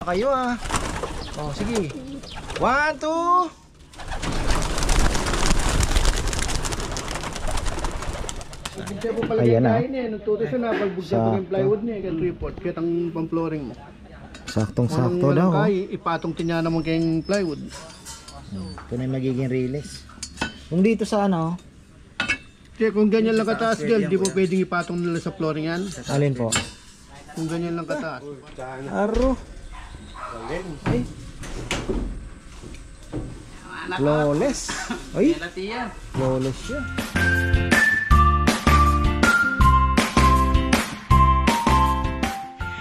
kayo ah. Oh, sige. 1, 2. Ayan na. Nagtuto siya na pagbugya po yung plywood niya. Kaya 3/4. Kaya ang pang-flooring mo. Saktong-sakto daw. Kung ipatong tinya naman kayong plywood. Ito na yung magiging release. Kung dito sa ano, Kaya kung ganyan lang kataas girl, di po pwedeng ipatong nila sa flooring yan. alin po? Kung ganyan lang kataas. Aro. Ay. Flawless. Ay. Flawless siya.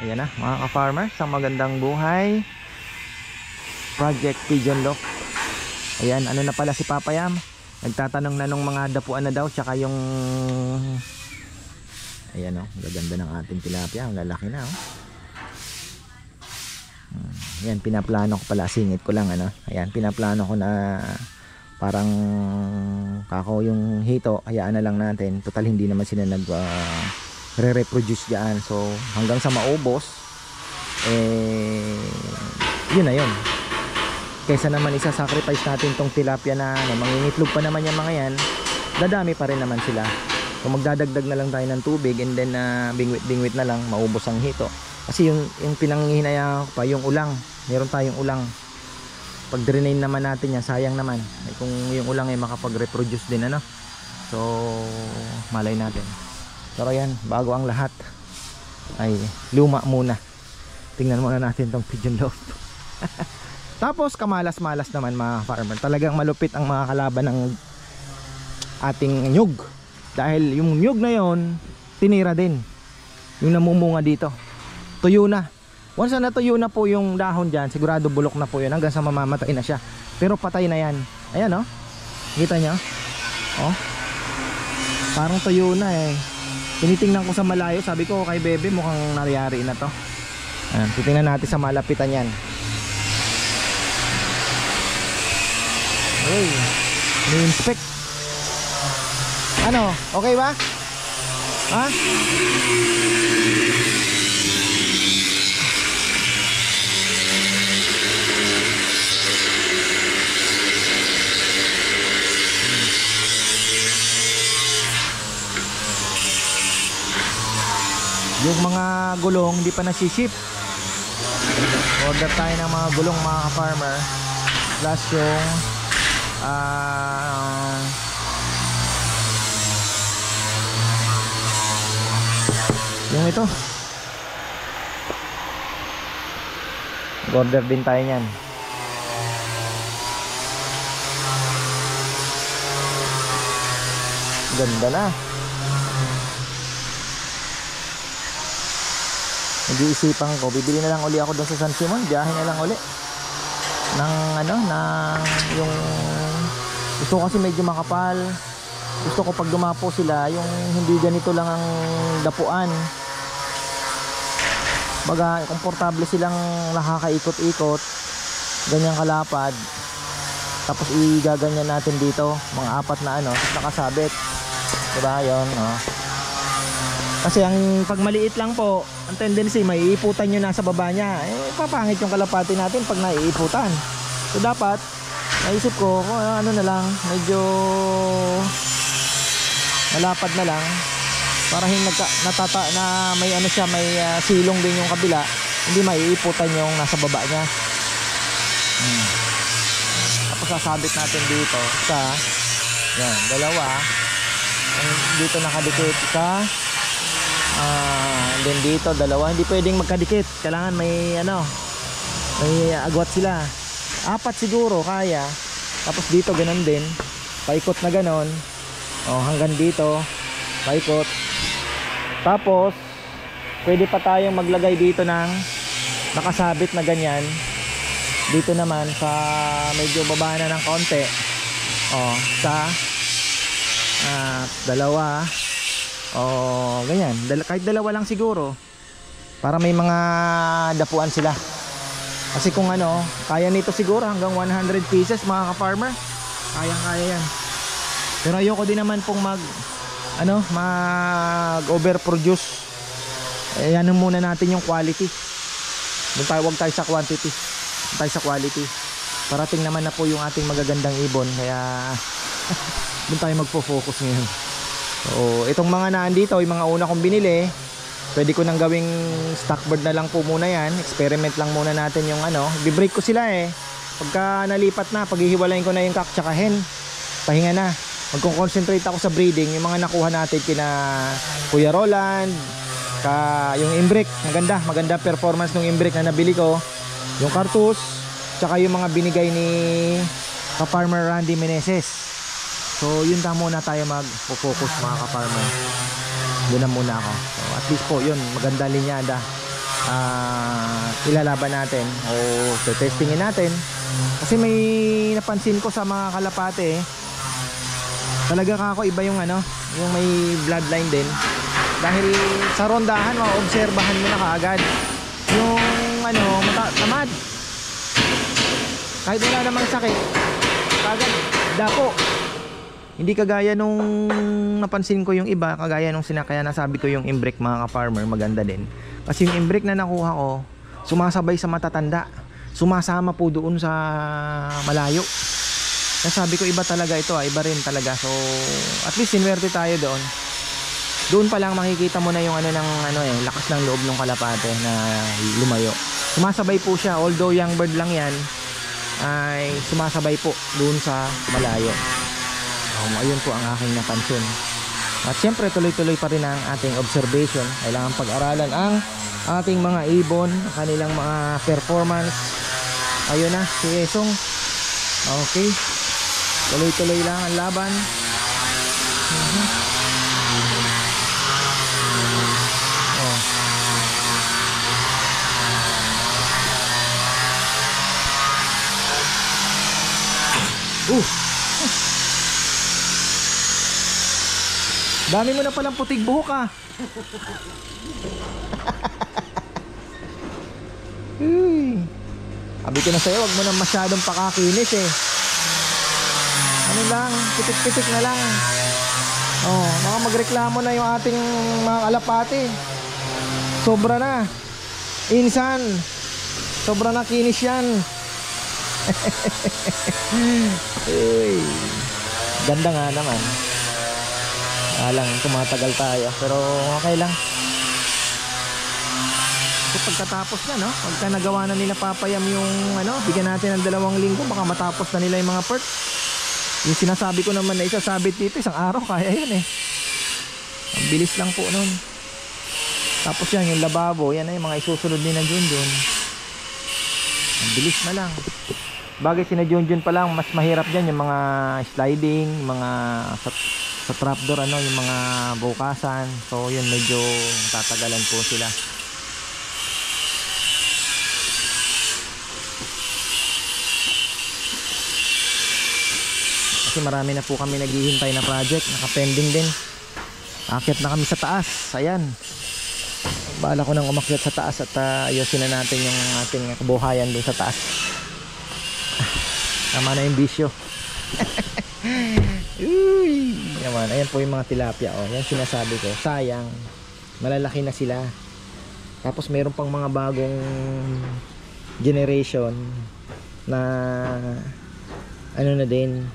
Ayan na mga ka-farmers, ang magandang buhay. Project Pigeon Loft. Ayan, ano na pala si Papa Yam. Nagtatanong na nung mga dapuan na daw. Tsaka yung... Ayan o, gaganda ng ating tilapia. Ang lalaki na o. Ayan, pinaplano ko pala. Singit ko lang ano. Ayan, pinaplano ko na parang kako yung hito. Hayaan na lang natin. Total hindi naman sila re-reproduce dyan. So hanggang sa maubos, yun na yun. Kaysa naman isa-sacrifice natin tong tilapia na mangingitlog pa naman yung mga yan, dadami pa rin naman sila. Kung magdadagdag na lang tayo ng tubig and then bingwit na lang, maubos ang hito. Kasi yung pinanghihinayang ko pa, yung ulang. Meron tayong ulang. Pag drain naman natin yan, sayang naman. Kung yung ulang ay makapag-reproduce din ano. So malay natin. Pero yan, bago ang lahat ay luma muna. Tingnan muna natin tong pigeon loft. Tapos kamalas-malas naman mga farmer. Talagang malupit ang mga kalaban ng ating nyug. Dahil yung nyug na yon tinira din yung namumunga dito. Tuyo na. Once na tuyo na po yung dahon dyan, sigurado bulok na po yun hanggang sa mamamatay na siya. Pero patay na yan. Ayan o, kita nyo oh, parang tuyo na eh. Tinitingnan ko sa malayo, sabi ko kay Bebe mukhang nangyari na to. Ayan, titingnan natin sa malapitan yan. Hey, ni-inspect. Ano, okay ba? Ha? Yung mga gulong hindi pa nasiship. Order tayo ng mga gulong mga ka-farmer. Plus yung yung ito. Order din tayo niyan. Ganda na. Nag-iisipan ko, bibili na lang uli ako doon sa San Simon, biyahe na lang uli ng ano, ng yung gusto ko kasi medyo makapal. Gusto ko pag dumapo sila, yung hindi ganito lang ang dapuan. Baga, komportable silang nakakaikot-ikot, ganyang kalapad. Tapos igaganyan natin dito, mga 4 na ano, tapos nakasabit. Diba, yun, oh. Kasi ang pag maliit lang po, ang tendency may iiputan nyo nasa baba niya. Papangit yung kalapati natin pag naiiputan. So dapat, naisip ko, ano na lang, medyo malapad na lang. Para hindi na may ano siya, may silong din yung kabila. Hindi maiiputan yung nasa baba niya. Tapos sasabit natin dito sa, yan, dalawa. Dito nakadikit sa then dito dalawa, hindi pwedeng magkadikit, kailangan may ano, may agwat sila. 4 siguro kaya. Tapos dito ganun din, paikot na ganon, oh, hanggang dito paikot. Tapos pwede pa tayong maglagay dito ng nakasabit na ganyan dito naman sa medyo baba na ng konti, oh, sa dalawa. Ganyan, kahit dalawa lang siguro para may mga dapuan sila. Kasi kung ano, kaya nito siguro hanggang 100 pieces mga ka-farmer. Kaya yan. Pero ayoko din naman pong mag overproduce. Ayan muna natin yung quality. Doon tayo, wag tayo sa quantity, tayo sa quality. Parating naman na po yung ating magagandang ibon, kaya doon tayo magpo-focus ngayon. So itong mga naandito, yung mga una kong binili, pwede ko nang gawing stock bird na lang po muna yan. Experiment lang muna natin yung ano, i-break ko sila eh. Pagka nalipat na, paghihiwalayin ko na yung cock tsaka hen, pahinga na. Magko-concentrate ako sa breeding. Yung mga nakuha natin kina Kuya Roland, yung imbrick, maganda performance ng imbrick na nabili ko, yung cartus, tsaka yung mga binigay ni ka-farmer Randy Meneses. So yun na muna tayo mag-focus mga ka-farmer. Doon na muna ako. So at least po yun, maganda linyada. Ilalaban natin o testingin natin. Kasi may napansin ko sa mga kalapate, talaga kako iba yung ano, yung may bloodline din. Dahil sa rondahan, maobserbahan mo na kaagad yung ano, tamad. Kahit wala namang sakit, kaagad dapo. Hindi kagaya nung napansin ko yung iba, kagaya nung kaya nasabi ko yung imbrick mga ka-farmer, maganda din. Kasi yung imbrick na nakuha ko, sumasabay sa matatanda. Sumasama po doon sa malayo. Kaya sabi ko iba talaga ito, iba rin talaga. So at least sinwerte tayo doon. Doon pa lang makikita mo na yung ano ng ano lakas ng loob ng kalapate na lumayo. Sumasabay po siya, although young bird lang yan, ay sumasabay po doon sa malayo. Ayun po ang aking napansin. At syempre tuloy-tuloy pa rin ang ating observation. Kailangan pag-aralan ang ating mga ibon, kanilang mga performance. Ayun na, si Esong. Okay, tuloy-tuloy lang ang laban. Dami mo na palang putig buhok ah. Sabi ko na sa'yo, wag mo na masyadong pakakinis eh. Ano lang, pitik-pitik na lang. Baka magreklamo na yung ating mga kalapati. Sobra na. Insan, sobra na kinis yan. Ganda nga naman. Alang tumatagal tayo, pero okay lang. So pagkatapos na, no, pagka nagawa na nila papayam yung ano, bigyan natin ng 2 linggo, baka matapos na nila yung mga perch. Yung sinasabi ko naman na isasabit dito, isang araw kaya yun eh. Ang bilis lang po nun. Tapos yan, yung lababo, yan ay mga isusunod din na Junjun. Ang bilis na lang. Bagay sina Junjun pa lang, mas mahirap dyan yung mga sliding, mga sa trapdoor, ano, yung mga bukasan. So yun, medyo tatagalan po sila. Kasi marami na po kami naghihintay na project, naka-pending din. Akyat na kami sa taas. Ayan, bahala ko nang umakyat sa taas at ayusin na natin yung ating kabuhayan doon sa taas. Tama na yung bisyo. Uy, naman, ayan po yung mga tilapia. Yan sinasabi ko, sayang, malalaki na sila. Tapos mayroon pang mga bagong generation na ano na din,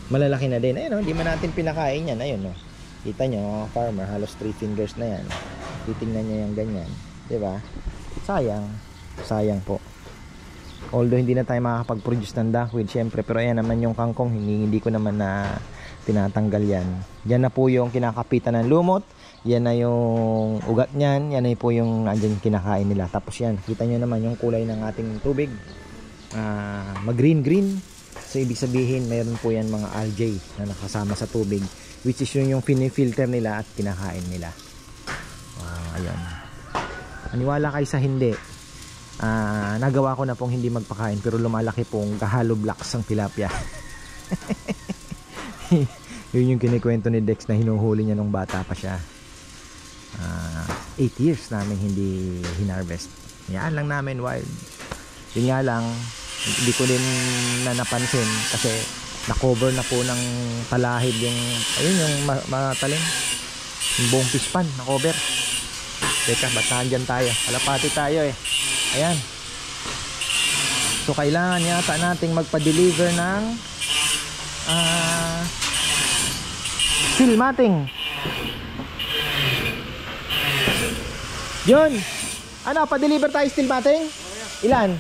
malalaki na din. Ayun, hindi man natin pinakain yan. Ayun, kita nyo, farmer, halos 3 fingers na yan. Titingnan niya yung ganyan, diba? Sayang po. Although hindi na tayo makakapag-produce ng duckweed, syempre, pero ayan naman yung kangkong, hindi ko naman na tinatanggal yan. Yan na po yung kinakapitan ng lumot, yan na yung ugat niyan, yan na po yung andyan kinakain nila. Tapos yan, kita nyo naman yung kulay ng ating tubig, mag-green. So ibig sabihin, mayroon po yan mga algae na nakasama sa tubig, which is yung pinifilter nila at kinakain nila. Ayan, maniwala kayo sa hindi. Nagawa ko na pong hindi magpakain, pero lumalaki pong kahalo blocks ang tilapia. Yun yung kinikwento ni Dex na hinuhuli niya nung bata pa siya. 8 years namin hindi hinarvest. Yan lang namin wild. Yun nga lang, hindi ko din na napansin kasi na-cover na po ng talahib yung, ayun yung matalim, yung buong fish pan na-cover. Teka, ba't nandyan tayo? Kalapati tayo eh. Ayan. So kailangan yata nating magpa-deliver ng steel matting. Yun. Ano, pa-deliver tayo steel matting? Ilan?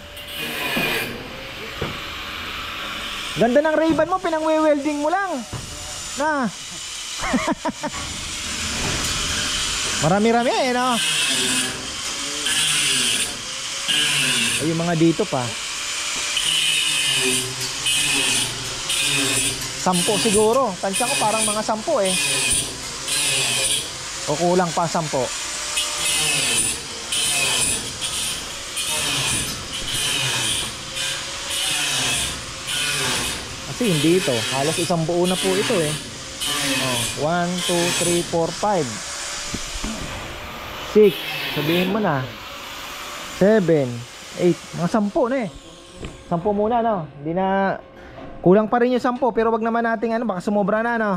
Ganda ng Ray-Ban mo, pinang-welding mo lang. Na. Marami-rami no? Ay, yung mga dito pa. 10 siguro. Tansya ko parang mga 10 eh. O kulang pa 10. Kasi hindi ito. Halos isang buo na po ito eh. Oh, 1, 2, 3, 4, 5 6. Sabihin mo na 7, 8. Mga 10 na eh. 10 muna no. Hindi na. Kulang pa rin yung 10. Pero wag naman nating ano, baka sumobra na no.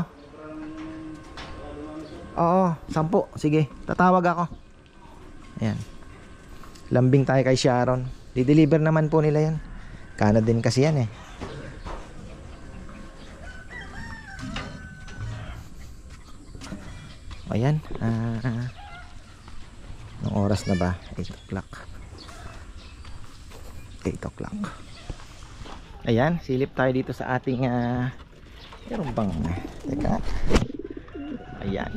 Oo, 10. Sige, tatawag ako. Ayan. Lambing tayo kay Sharon. Di-deliver naman po nila yan. Kana din kasi yan eh. Ayan. Anong oras na ba? 8 o'clock. 8 o'clock. Ayan, silip tayo dito sa ating meron bang teka. Ayan.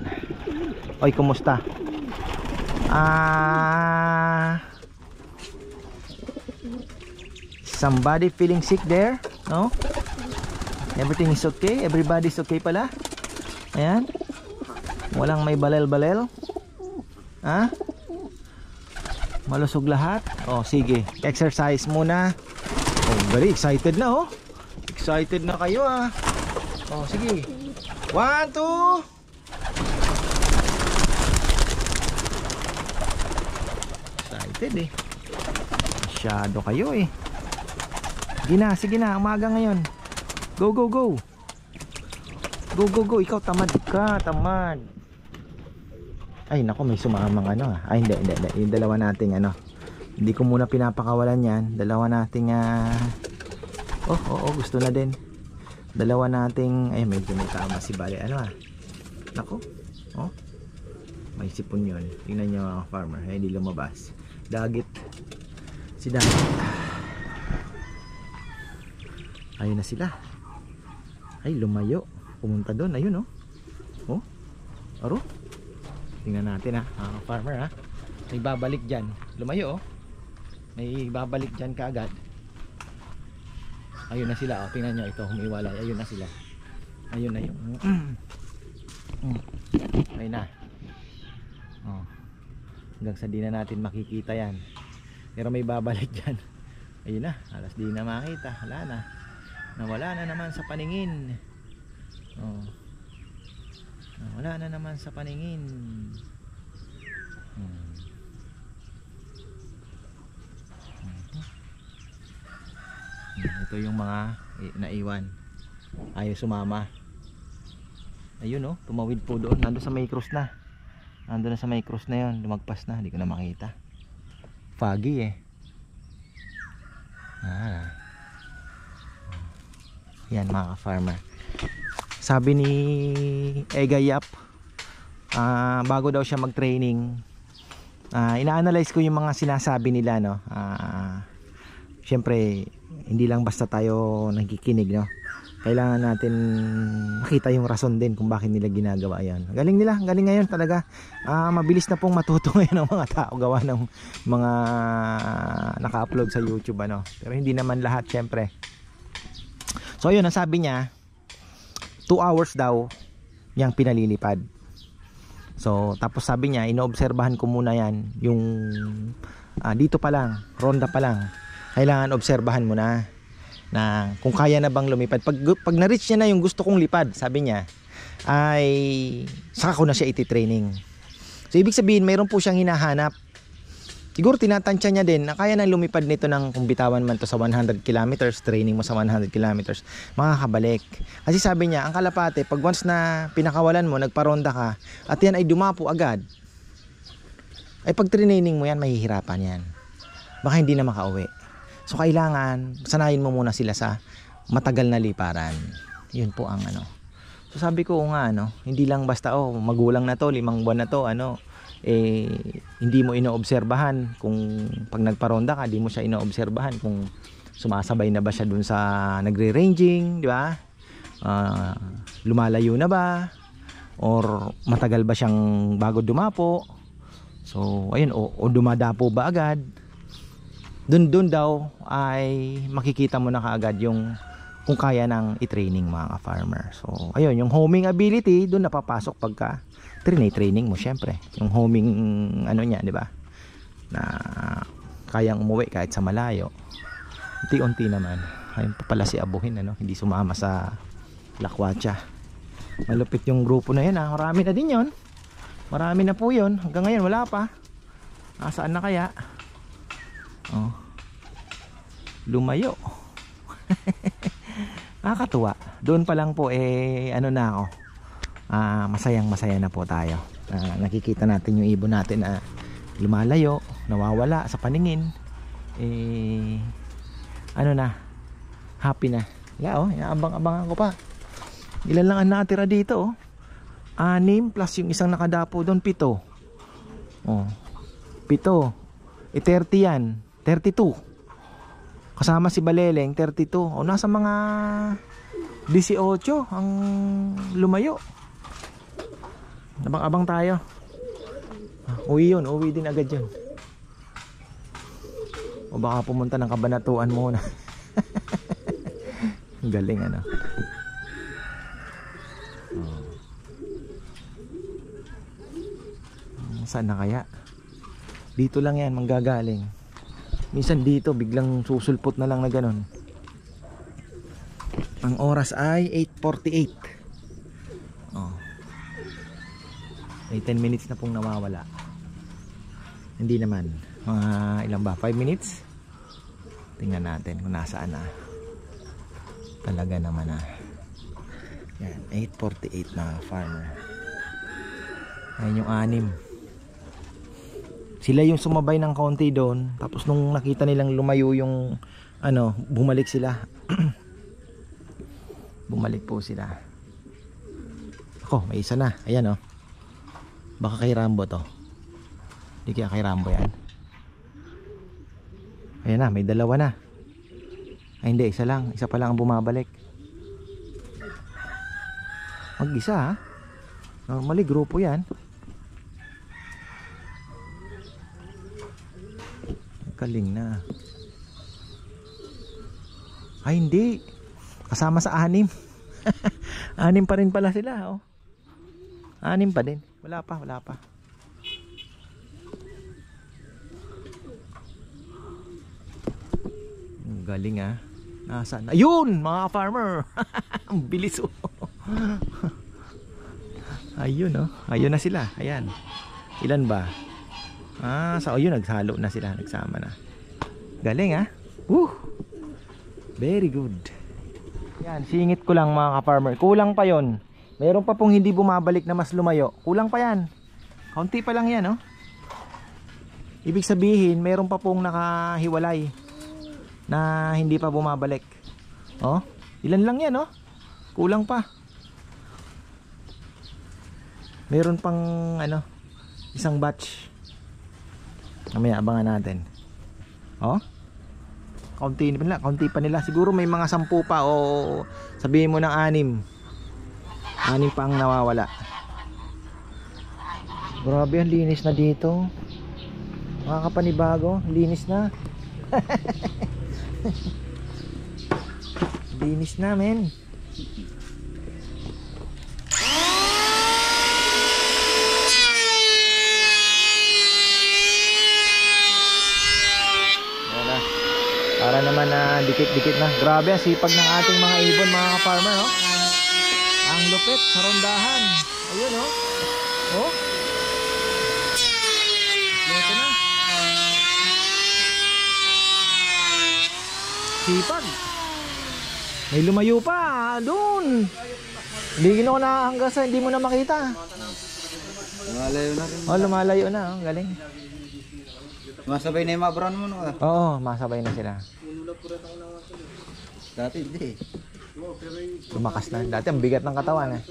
Oy, kumusta? Somebody feeling sick there? No? Everything is okay? Everybody's okay pala? Ayan. Walang may balel-balel? Ha? Malusog lahat? Oh, sige. Exercise muna. Oh, very excited na oh. Excited na kayo ah. Oh, sige. 1, 2. Excited eh. Masyado kayo eh. Sige na. Umaga ngayon. Go, go, go. Go, go, go. Ikaw tamad ka. Tamad. Ay, nako, may sumamang ano ah. Ay, hindi. Yung dalawa nating ano. Hindi ko muna pinapakawalan yan. Dalawa nating gusto na din. Dalawa nating ay, medyo may tama si Bale. Ano ah. Nako. Oh. May sipon yun. Tingnan nyo mga farmer. Ay, hindi lumabas. Dagit. Si Dagit. Ayun na sila. Ay, lumayo. Pumunta doon. Ayun oh. Oh. Aro. Tingnan natin mga farmer ha. May babalik dyan. Lumayo oh. May babalik dyan kaagad. Ayun na sila oh. Tingnan nyo ito. Humiwalay. Ayun na sila. Ayun na yung ayun na oh. Hanggang sa di na natin makikita yan. Pero may babalik dyan. Ayun na. Alas di na makita. Wala na. Nawala na naman sa paningin. Oh. Wala na naman sa paningin. Ito yung mga naiwan. Ayaw sumama. Ayun oh, tumawid po doon. Nandun sa may cross na. Nandun na sa may cross na yun. Lumagpas na, hindi ko na makita. Foggy eh. Yan mga farmer. Sabi ni Egayap, bago daw siya mag-training, ina-analyze ko yung mga sinasabi nila no. Syempre hindi lang basta tayo nagkikinig no. Kailangan natin makita yung rason din kung bakit nila ginagawa yan. Galing nila, galing ngayon talaga. Mabilis na pong matuto ngayon ng mga tao gawa ng mga naka-upload sa YouTube ano. Pero hindi naman lahat syempre. So yun, ang sabi niya 2 hours daw yang pinalilipad. So tapos sabi niya inoobserbahan ko muna yan yung dito pa lang, ronda pa lang. Kailangan obserbahan mo na kung kaya na bang lumipad. Pag na-reach niya na yung gusto kong lipad, sabi niya, ay saka ko na siya iti-training. So ibig sabihin mayroon po siyang hinahanap. Siguro tinatansya niya din na kaya na lumipad nito ng kung bitawan man to sa 100 kilometers, training mo sa 100 kilometers, makakabalik. Kasi sabi niya, ang kalapate, pag once na pinakawalan mo, nagparonda ka, at yan ay dumapo agad, ay pag training mo yan, mahihirapan yan. baka hindi na makauwi. So kailangan sanayin mo muna sila sa matagal na liparan. Yun po ang ano. So sabi ko nga ano, hindi lang basta magulang na to, 5 buwan na to, hindi mo inoobserbahan kung pag nagparonda ka, hindi mo siya inoobserbahan kung sumasabay na ba siya dun sa nagre-ranging, di ba? Lumalayo na ba? Or matagal ba siyang bago dumapo? So ayun, o dumadapo ba agad? Dun daw ay makikita mo na kaagad yung kung kaya ng i-training mga farmer. So ayun, yung homing ability dun napapasok pagka training mo syempre. Yung homing ano niya, di ba? Na kayang umuwi kahit sa malayo. Unti-unti naman. Ayun pa pala si Abuhin, ano, hindi sumama sa lakwatsa. Malupit yung grupo na yan, marami na din yon. Marami na po yon. Hanggang ngayon wala pa. Saan na kaya? Lumayo. Nakakatuwa. Doon pa lang po ano na ako. Masayang masaya na po tayo. Nakikita natin yung ibon natin na lumalayo, nawawala sa paningin. Ano na? Happy na. Inaabang-abangan ko pa. Ilan lang ang natira dito, 6 plus yung isang nakadapo doon, 7. 7. 30 yan. 32. Kasama si Baleleng, 32. Nasa mga 18 ang lumayo. Abang-abang tayo. Uwi din agad yun. O baka pumunta ng Kabanatuan muna. Galing ano. Saan na kaya? Dito lang yan manggagaling. Minsan dito biglang susulpot na lang na ganun. Ang oras ay 8:48. May 10 minutes na pong nawawala. Hindi naman. Mga ilan ba? 5 minutes? Tingnan natin kung nasaan na. Talaga naman na. Yan, 8:48 na farmer. Ayun yung 6. Sila yung sumabay ng konti doon. Tapos nung nakita nilang lumayo yung ano, bumalik sila. Bumalik po sila. Ako, may isa na. Ayan oh. Baka kay Rambo to. Hindi kaya kay Rambo yan. Ayan na, may 2 na. Ay hindi, isa lang. Isa pa lang ang bumabalik. Mag-isa ha. Normally grupo yan. Galing na. Ay hindi. Kasama sa 6. 6 pa rin pala sila 6 pa din. Wala pa. Galing Nasaan? Ayun mga farmer. Ang bilis Ayun ayun na sila. Ayan. Ilan ba? Ayun naghalo na sila, nagsama na. Galing Woo! Very good. Yan, singit ko lang mga ka-farmer. Kulang pa yon. Meron pa pong hindi bumabalik na mas lumayo. Kulang pa yan. Kaunti pa lang yan Ibig sabihin, meron pa pong nakahiwalay na hindi pa bumabalik. Ilan lang yan Kulang pa. Meron pang isang batch. Mamaya abangan natin. Kaunti pa nila. Siguro may mga 10 pa o sabihin mo ng 6. 6 pa ang nawawala. Grabe ang linis na dito. Mga kapanibago, linis na. Linis na men. Para naman na dikit-dikit na. Grabe ang sipag ng ating mga ibon mga ka-farmer Ang lupit sa rondahan. Ayun Ito na. Sipag. May lumayo pa doon. Hindi ko nakahanggang sa hindi mo na makita. Lumalayo na rin. Lumalayo na. Galing. Masabay na yung mga brown mo, no? Oo, masabay na sila. Dati hindi. Lumakas na. Dati ang bigat ng katawan eh.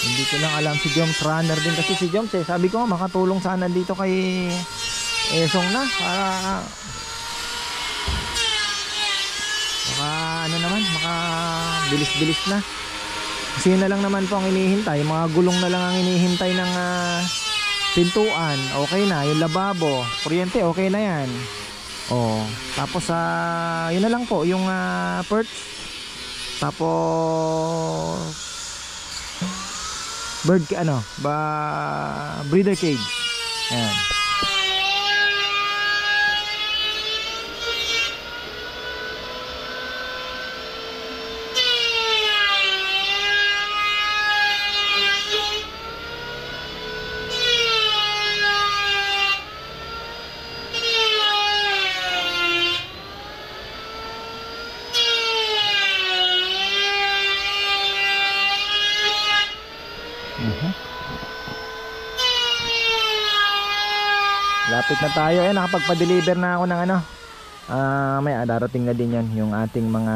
Hindi ko lang alam si Joms, runner din kasi si Joms eh. Sabi ko nga makatulong sana dito kay Esong na para ano naman, bilis-bilis na. Kasi yun na lang naman po ang inihintay, mga gulong na lang ang inihintay ng pintuan, okay na, yung lababo, kuryente, okay na yan. Oh, tapos yun na lang po yung perch. Tapos breeder cage. Ayan. Lapit na tayo. Ayan, nakapagpa-deliver na ako ng may darating na din yan yung ating mga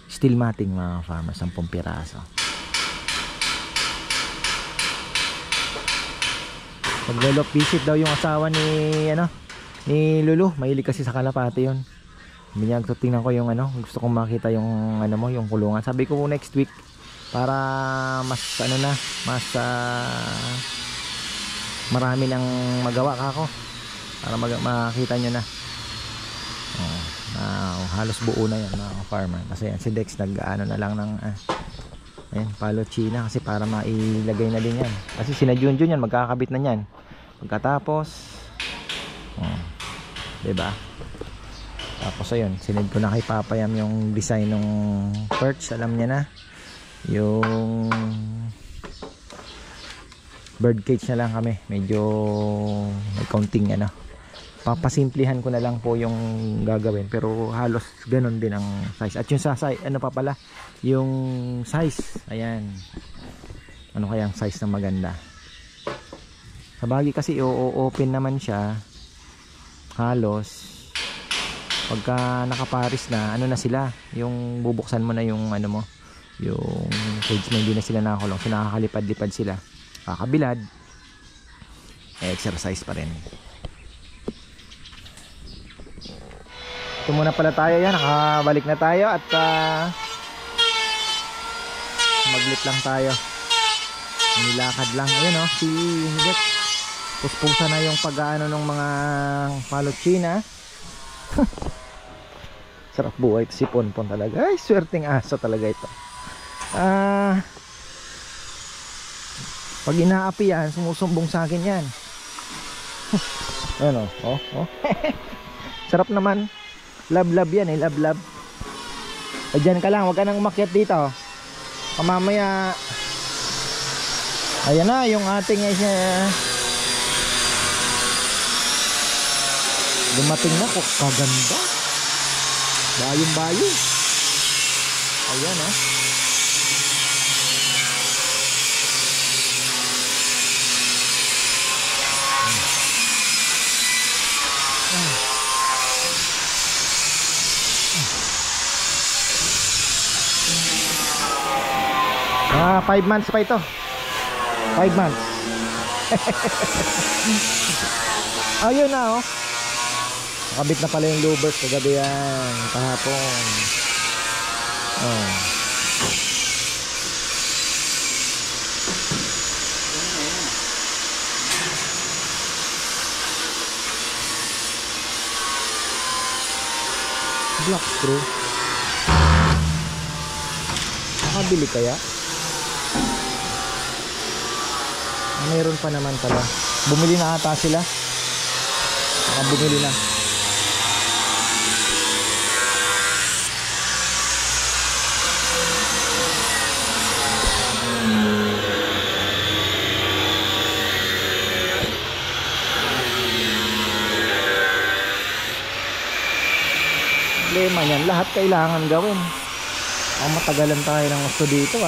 steel matting mga farmer, 10 piraso. Maglolok visit daw yung asawa ni Lulu. Mahilig kasi sa kalapati yun. Hindi niya tingnan ko yung gusto kong makita yung yung kulungan. Sabi ko next week para mas marami nang magawa kako para makita nyo na. Halos buo na yan mga farmer kasi yan, si Dex na lang ng palo china kasi para mailagay na din yan kasi sina Junjun yan magkakabit na yan pagkatapos diba. Tapos ayun, sinend ko na kay Papayam yung design ng perch, alam niya na. Yung bird cage na lang kami, medyo may counting papasimplihan ko na lang po yung gagawin pero halos ganun din ang size. At yung size, yung size, ayan, ano kayang size na maganda. Sa bagay kasi open naman siya, halos pagka nakaparis na na sila, yung bubuksan mo na yung yung cage mo, hindi na sila nakakulong, so nakakalipad-lipad sila, kakabilad, exercise pa rin. Ito muna pala tayo, yan, nakabalik na tayo at maglit lang tayo, nilakad lang, ayun si Hidek, puspusa na yung pag-ano ng mga palochina. Sarap buhay ito si Ponpon talaga, ay swerteng aso talaga ito. Pag inaapi yan, sumusumbong sa akin yan. Ano? Sarap naman. Love yan love. Diyan ka lang, huwag ka nang umakyat dito. Mamaya ayan na yung ating dumating na ko, kaganda. Bayong. Ayan Ah, 5 months pa ito. 5 months. Ayun na nakabit na pala yung louvers kagabi yan, kahapon. Black screw. Nakabili kaya? Mayroon pa naman pala. Bumili na ata sila. Bumili na. naman yan. Lahat kailangan gawin. Matagalan tayo ng gusto dito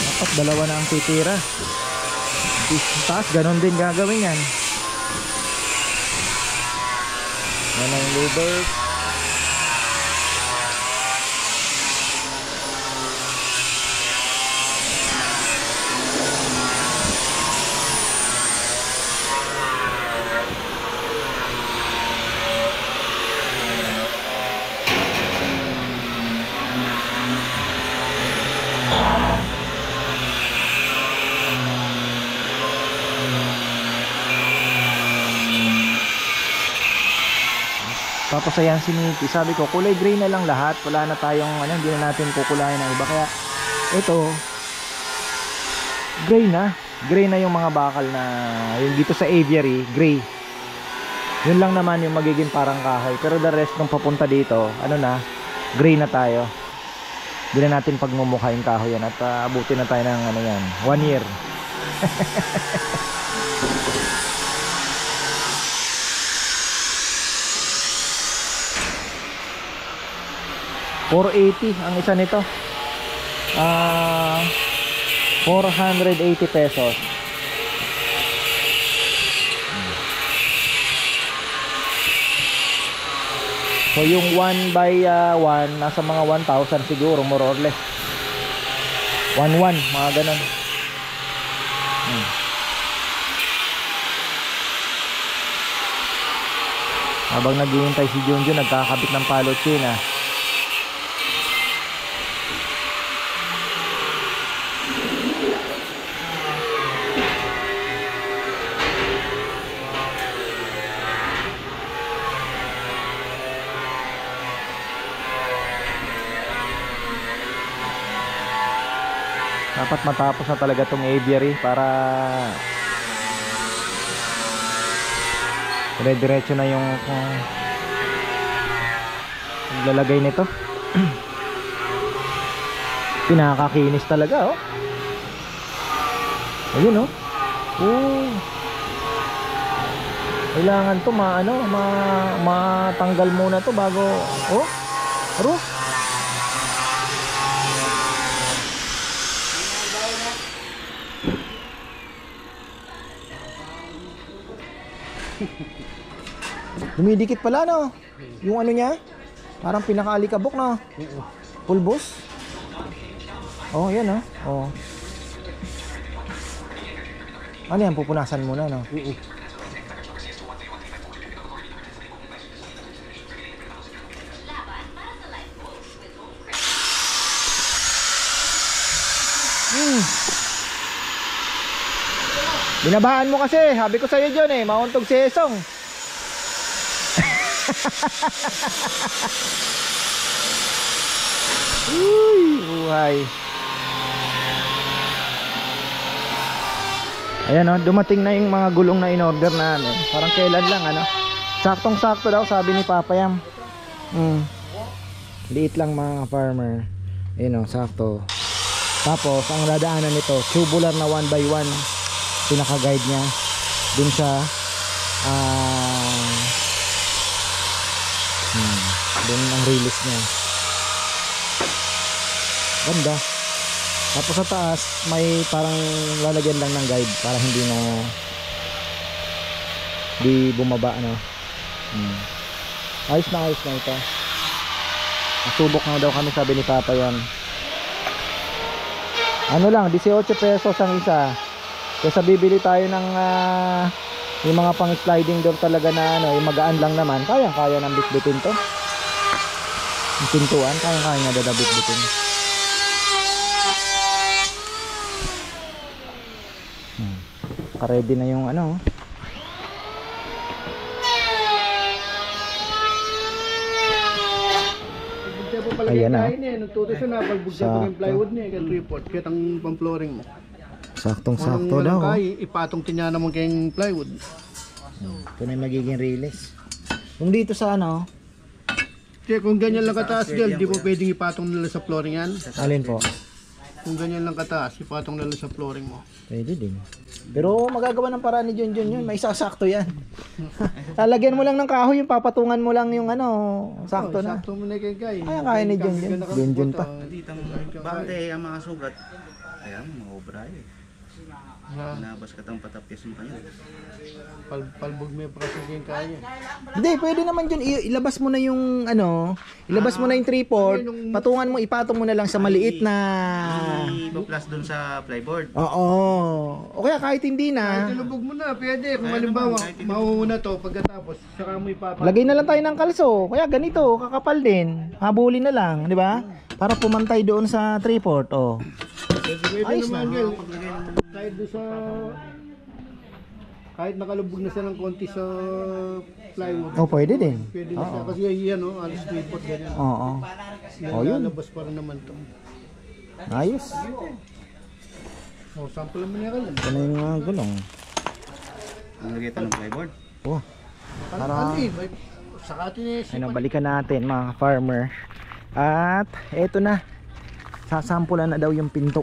Dapat dalawa na ang titira. Taas, ganon din gagawin yan. Yan ang lubers. Tapos ayan si Nikki, sabi ko kulay gray na lang lahat, wala na tayong hindi na natin kukulayan ng iba, kaya ito gray na yung mga bakal na yung dito sa aviary, gray. Yun lang naman yung magiging parang kahoy, pero the rest ng papunta dito, gray na tayo. Hindi na natin pagmumukha yung kahoy yan, at abutin na tayo ng 1 year. $480 ang isa nito. 480 pesos. So yung 1 by 1 nasa mga 1,000 siguro, more or less. 1,1 mga ganun. Habang naghihintay si Junjun, nagkakabit ng palo chain Dapat matapos na talaga tong aviary para dire-diretso na yung lalagay nito. Pinakakinis talaga ayun kailangan to matanggal muna to bago dumidikit pala yung niya, parang pinakaalikabok pulbos. Yan yan, pupunasan muna Binabaan mo kasi, sabi ko sa'yo dyan mauntog si Esong. Buhay. Ayan dumating na yung mga gulong na in-order namin. Parang kailan lang saktong-sakto daw sabi ni Papa Yam. Liit lang mga farmer. Ayun sakto. Tapos ang dadaanan nito, tubular na 1 by 1. Pinaka-guide niya dun sa dun ang release niya. Ganda. Tapos sa taas may parang lalagyan lang ng guide para hindi bumaba ayos na ito. Nasubok na daw kami, sabi ni Papa yan. 18 pesos ang isa. Kesa bibili tayo ng yung mga pang sliding door talaga na yung magaan lang naman, kaya ng bitbitin to. Yung pintuan, kaya niya dadabit-bitin. Ready na yung ayan nagtuto siya na pagbugsa ko yung plywood niya kaya report kaya ang pang-flooring mo. Saktong-sakto daw. Ipatong tinya naman kayong plywood. Ito na yung magiging release. Kung dito sa kaya kung ganyan lang kataas gel, di po pwedeng ipatong nila sa flooring yan. Alin po? Kung ganyan lang kataas, ipatong na lang sa flooring mo. Pwede din. Pero magagawa ng paraan ni John yun. May sasakto yan. Lalagyan mo lang ng kahoy, yung papatungan mo lang yung sakto na. Sakto mo na kay Guy. Ay, kaya ni John pa. Dito bante ang mga sugat. Ayan, maobra eh. Nabas ka tang patapyas mo kanya. Palbog may pressure yung kaya. Hindi, pwede naman John. Ilabas mo na yung ilabas mo na yung 3/4. Patungan mo, ipatong mo na lang sa maliit na... Ipa-plus dun sa plyboard. Oo. O kaya kahit hindi na, Kahit ilubog mo na, pwede. Kung halimbawa, mauuna to, pagkatapos, saka mo ipapatong. lagay na lang tayo ng kalso. Kaya ganito, kakapal din. Habulin na lang, di ba? Para pumantay doon sa 3/4. Oh. Pwede Ayos naman na. Gil. Kahit doon sa... Kahit nakalubog na siya ng konti sa plywood. Oh, pwede din. Pwede na siya. Kasi yan, alas 3/4 ganyan. Oo. Oh, yun. Lalabas pa rin naman to. Ayos. Sample mo na yan. Ito na yung mga gulong. Ang lagay ito ng plyboard. Oh. Para... Saka atin eh. Ayun, balikan natin mga farmer. At eto na. Sasampulan na daw yung pinto.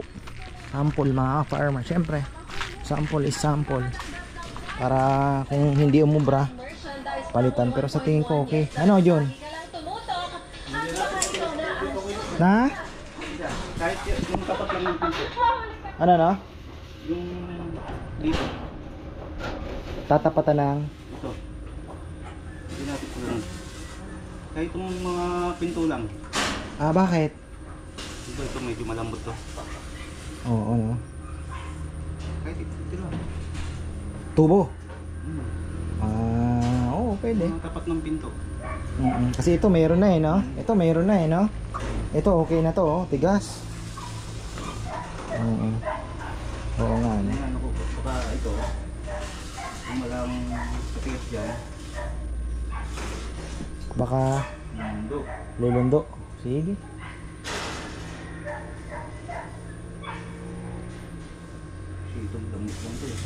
Sample mga farmer. Siyempre, sample is sample. Para kung hindi umubra, palitan. Pero sa tingin ko okay. Ano John? Na? Kahit yung tapat lang ng pinto. Ano no? Yung dito. Tatapatan ng... Ito. Hindi natin tulungan. Kahit yung mga pinto lang. Ah, bakit? Ito medyo malambot to. Oo, no? Kahit ito lang. Tubo? Ah, oo, pwede. Yung tapat ng pinto. Kasi ito mayroon na no? Ito mayroon na no? Ito okay na to, oh. Tigas. Oo nga, no? Ano ko, baka ito. Kung walang kapit dyan. Baka Mundo. lulundo. Sige. Itong damit lang to eh.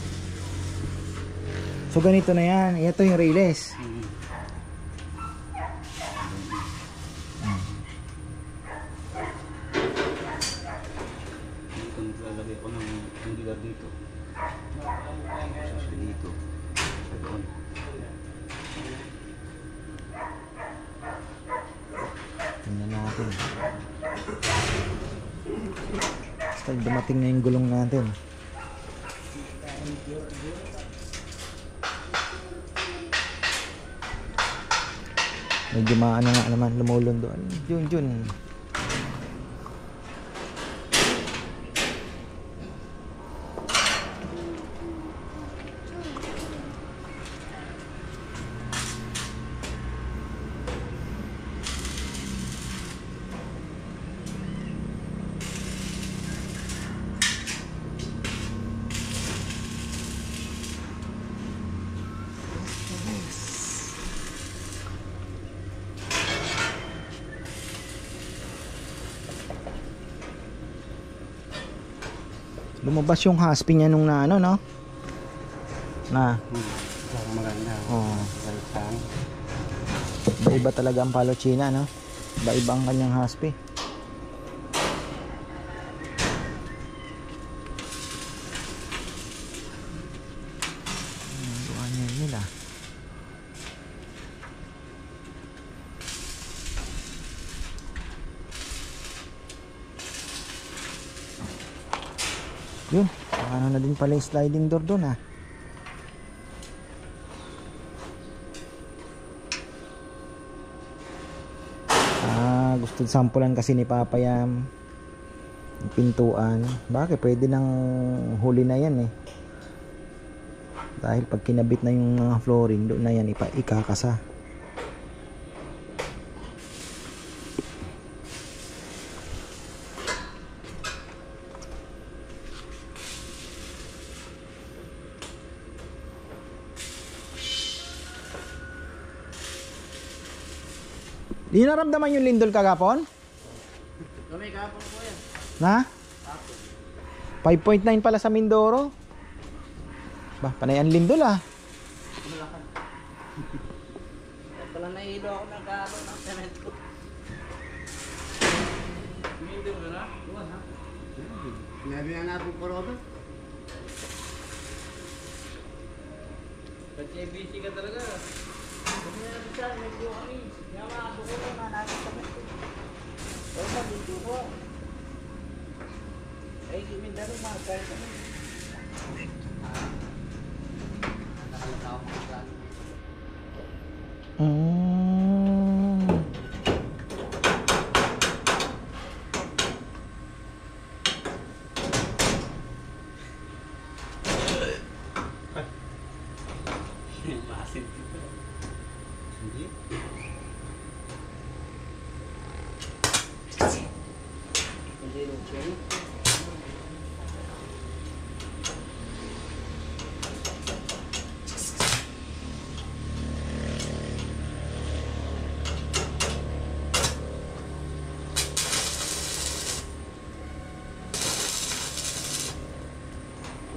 So ganito na yan. Ito yung railes. Dito naglalagay ko ng angular dito. Sa dito. Sa doon. Tingnan natin. Basta dumating na yung gulong natin. Medyo maano nga naman, lumulundo. Jun. Lumabas yung haspi niya nung na ano, no? Na. Maganda. Oh. Iba talaga ang Palochina, no? Iba ang kanyang haspi. Buwan yan nila. Yun, ano na din pala yung sliding door doon ah. Gusto sampulan kasi ni Papa yung pintuan. Bakit? Pwede nang huli na yan eh. Dahil pag kinabit na yung mga flooring, doon na yan ikakasa. Di naramdaman yung lindol kagapon? Kami kahapon po yan. Na? 5.9 pala sa Mindoro. Bah, panay ang lindol ah. Pala nahilo ako ng kahapon ng cemento. Mindoro na? Buwan ha? Sinabi na natin po Robert. Pag-ABC ka talaga. Kami na natin siya, medyo kami. Kaya mga buko na natin sa mga. Pero sa dito ko. Ay, kiminda rin mga kaya kami. Nakalataw mga kaya. Masin. Hindi.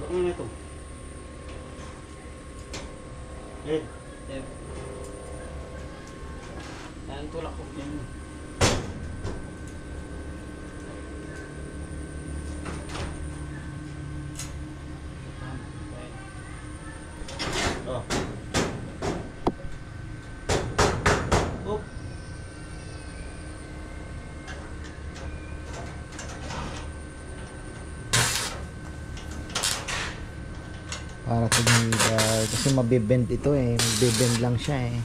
Ano na ito? Eh, Yan tulak ko. Yan. oh. Oh. Para tumibay. Kasi mabibend ito eh. Mabibend lang siya eh.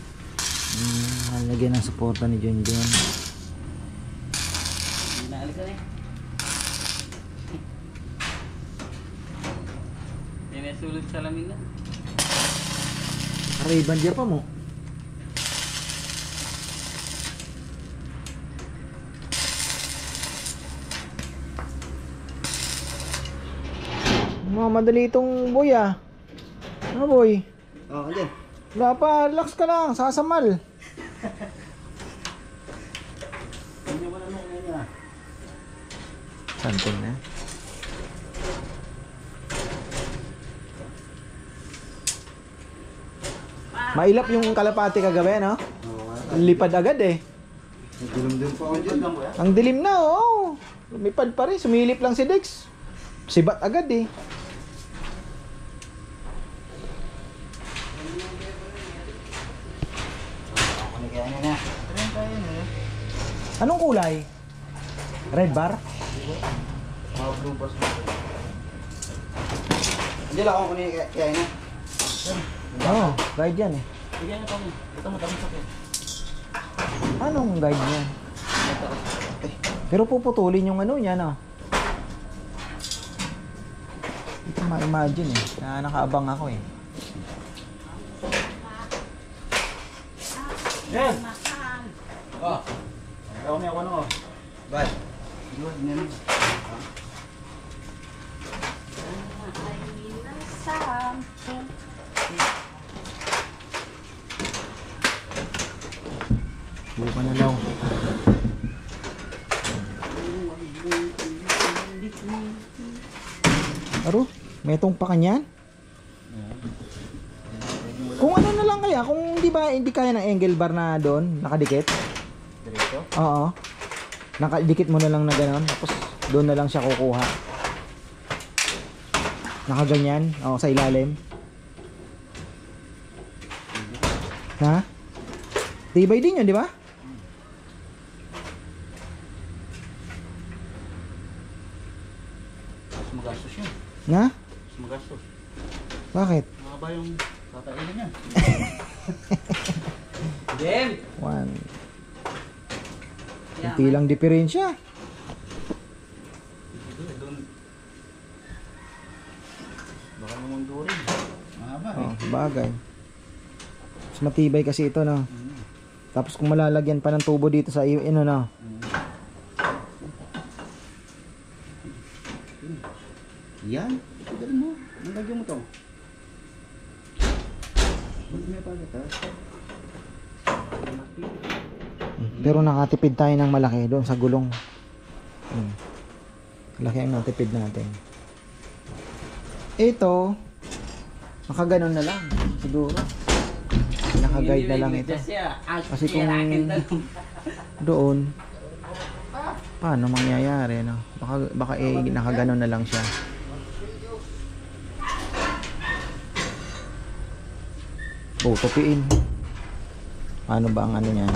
Lagyan ng suporta ni John John. Hindi na alisan eh. Yan ay sulod sa lamin na. Ray-Ban dia pa mo. Madali itong boy ah. Ano boy? Oh, andyan. Wala pa, relax ka lang, sasamal. Hindi mo na niya. Santin na. Mailap yung kalapati kagabi, no? Lipad agad eh. Dilim din po ako dyan. Ang dilim na, oh. Lumipad pa rin, sumilip lang si Dex. Sibat agad eh. Anong kulay? Red bar? Mga blue bus na. Hindi lang ako kunin kaya na. Oo, guide yan eh. Bigyan niyo kami. Ito mo dami sakit. Anong guide niya? Pero puputulin yung ano niya, no? Hindi ko ma-imagine eh. Nakaabang ako eh. Yan! Oh! Ayaw niya ako ano. Bad. Yun, yan. Buka na daw. Aro, may itong pa kanyan? Kung ano na lang kaya, kung di ba hindi kaya ng angle bar na doon, nakadikit? Diretso? Oo. Nakadikit mo na lang na gano'n, tapos doon na lang siya kukuha. Nakaganyan, oo, sa ilalim. Ha? Tibay din yun, di ba? Mas magastos yun. Na? Mas magastos. Bakit? Mahaba yung kakainin niya. Dem! One. Kunti lang diferensya. Doon. Baka namundurin. Mahaba eh. Oh, bagay. Mas matibay kasi ito, no? Tapos kung malalagyan pa ng tubo dito sa ano, no? Yan. Galing mo. Nalagyan mo to. Ba't may pagkat ha? Pero nakatipid tayo ng malaki doon sa gulong. Laki ang natipid natin. Ito, makaganon na lang. Siguro. Nakaguide na lang ito. Kasi kung doon, Paano mangyayari, no? Baka nakaganon na lang siya. Oh, tupiin. Paano ba ang ano niya?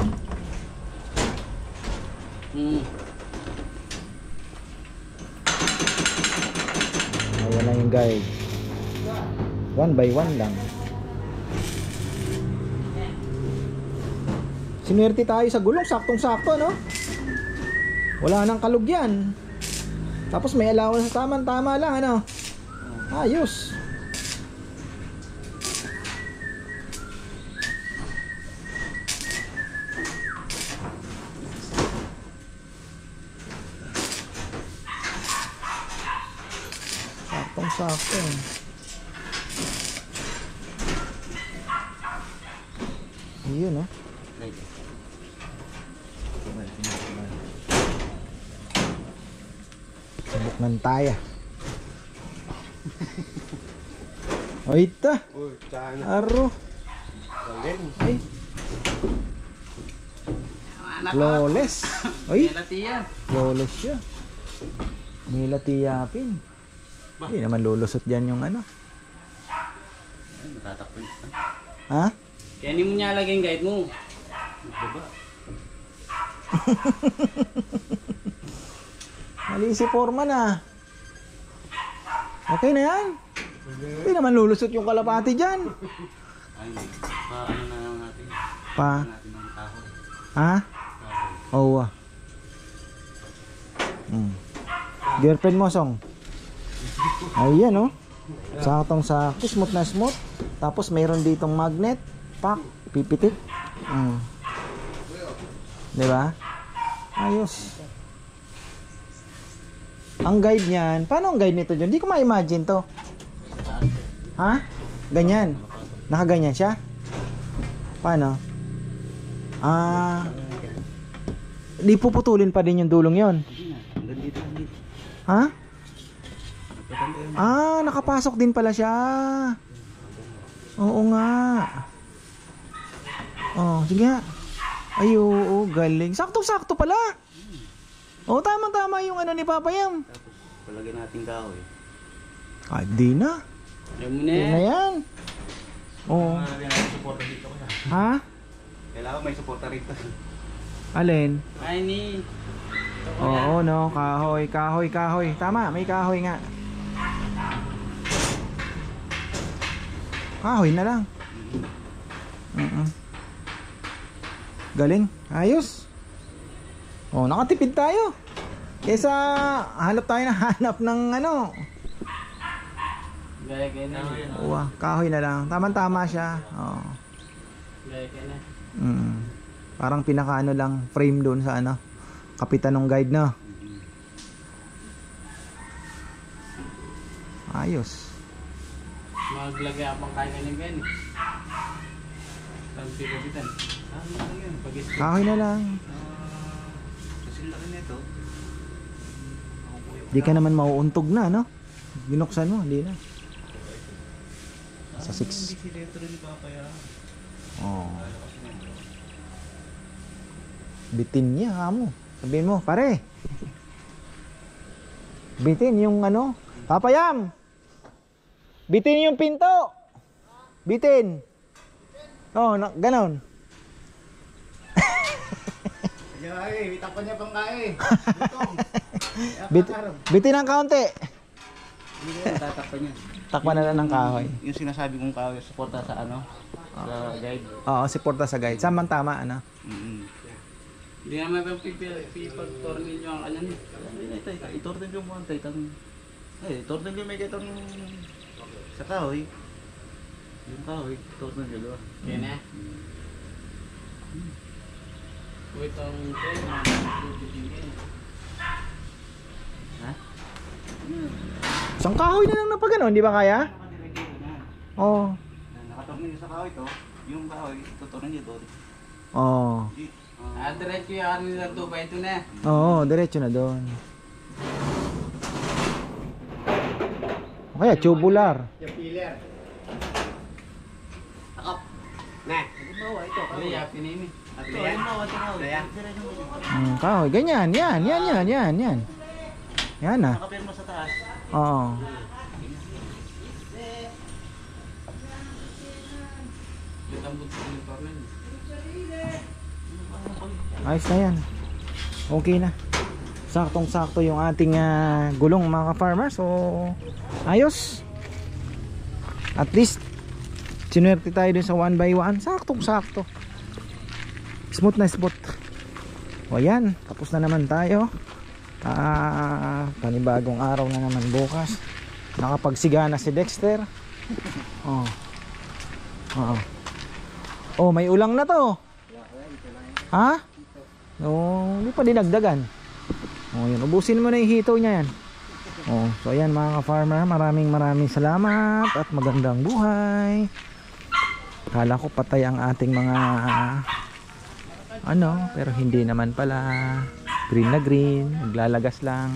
Ayan na yung guide. 1 by 1 lang. Sinuwerte tayo sa gulong, saktong-sakto, no? Wala nang kalugyan. Tapos may allowance sa tama-tama lang, ano? Ayos. Saktong-sakto. Yun, no? Sabok ng taya. O ito. Aro. Ay. Flawless. Ay. Flawless siya. Nila tiyapin. Hindi naman lulusot dyan yung ano. Natatakpan. Ha? Kaya hindi mo niya lagay yung guide mo. Baba. Mali si Foreman ah. Okay na yan. Hindi naman lulusot yung kalapati dyan. Ay, ano na lang natin. Pa? Natin ng kahoy. Ha? Oo ah. Girlfriend mo, Song. Ayan oh. Saktong sakto. Smooth na smooth. Tapos mayroon ditong magnet. Pak. Pipitik. Diba? Ayos. Ang guide niyan. Paano ang guide nito dyan? Hindi ko ma-imagine to. Ha? Ganyan. Nakaganyan siya? Paano? Di puputulin pa din yung dulong yon. Hanggang dito lang dito. Ha? Nakapasok din pala siya. Oo nga. Oh, sige nga. Ay, oo, galing. Sakto-sakto pala. Oo, tama-tama yung ano ni Papa Yam. Tapos, palagyan natin kahoy. Di na. Alam mo na Di na yan. Oo. Palagyan natin suporta dito ko na. Ha? Kailangan may suporta rito. Alin? Ay, ni. Oo, no. Kahoy, kahoy, kahoy. Tama, may kahoy nga. Kahoy na lang. Galing. Ayos. Oh, nakatipid tayo. Kesa hanap tayo na hanap ng ano. Gaya kayo na. Kahoy na lang. Tama-tama siya. Oh. Gaya kayo na. Parang pinakaano lang frame doon sa ano. Kapitan ng guide na. Ayos. Maglagay apang kain ka ng ganyan. Ang pipitan. Ano lang yun? Pag-isip. Kahoy na lang. Kasi laki nito. Di ka naman mauuntog na, no? Binuksan mo, hindi na. Sa 6. Hindi si Retro ni Papa yan. Oh. Bitin niya, amo. Sabihin mo, pare. Bitin yung ano. Papayam! Bitin yung pinto! Bitin! Oh, ganon. Ay, bitak pa niya pang kae. Bitin ang kaunti. Hindi yan, tatakpan niya. Takpan na lang ng kahoy. Yung sinasabi kong kahoy, suporta sa ano? Sa guide. Oo, siporta sa guide. Samang tama, ano? Hindi naman ba pipag-tornil nyo ang ano niya? Itortin yung mga taytang. Itortin yung may kitang sa kahoy. Yung kahoy, itortin yung dalawa. Yan na. O itong train, Ha? Isang kahoy na lang na pag ano, hindi ba kaya? Oo. Nakatornin sa kahoy to, yung kahoy, tutornin niya doon. Oo. diretso yung ano nila 2x2 na. Oo, diretso na doon. O kaya tubular. Yung pillar. Akap. Na. Halimbawa, ito, Ano kahoy. yapin na yun eh. Ito, ayun mo, ito mo. Kahoy, ganyan, yan. Yan na. Nakapirma sa taas. Oo. Ayos na yan. Okay na. Saktong-sakto yung ating gulong mga ka-farmer. So, ayos. At least, sinuwerte tayo dun sa 1x1. Saktong-sakto. Smooth na smooth. O yan, tapos na naman tayo. Panibagong araw na naman bukas. Nakapagsigana si Dexter. Oh, may ulang na to. Ha? Hindi pa dinagdagan. Yun, ubusin mo na yung hito niya yan. So ayan mga ka-farmer, maraming salamat at magandang buhay. Kala ko patay ang ating mga pero hindi naman pala. Green na green, naglalagas lang.